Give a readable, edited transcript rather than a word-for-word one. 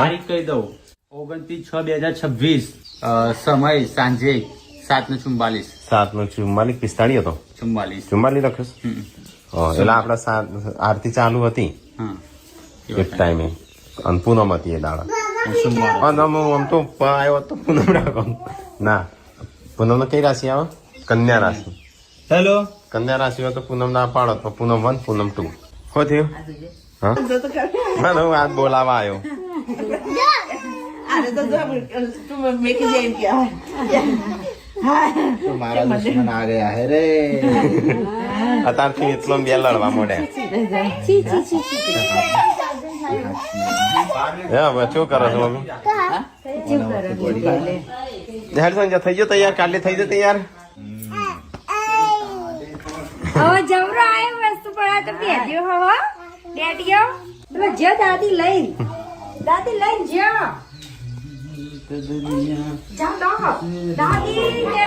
તારીખ કહી દઉં 29/6/2026 સમય સાંજે 7:44 7:44 45 હતો 44 લખ્યો એટલે આપડે આરતી ચાલુ હતી હા એક ટાઈમે અને પૂનમ હતી એ દાડા સોમવાર આમ તો આવ્યો તો પૂનમ રાખો ના પૂનમ નો કઈ રાશિ આવે કન્યા રાશિ હેલો કન્યા રાશિ હોય તો પૂનમ ના પાડો તો પૂનમ 1 પૂનમ 2 હો થયું હા ના હું આજ બોલાવા આવ્યો મારા દુશ્મન આ ગયા હે રે અત્યારથી એટલો બે લડવા મોડ્યા શું કરો છો મમ્મી સંજય થઈ ગયો તૈયાર કાલે થઈ જાય તૈયાર હવે જવરો આયો વસ્તુ પડા તો બેઠ્યો હવે ડેડીઓ તમે જે દાદી લઈ જ્યો જાઓ દાદી કે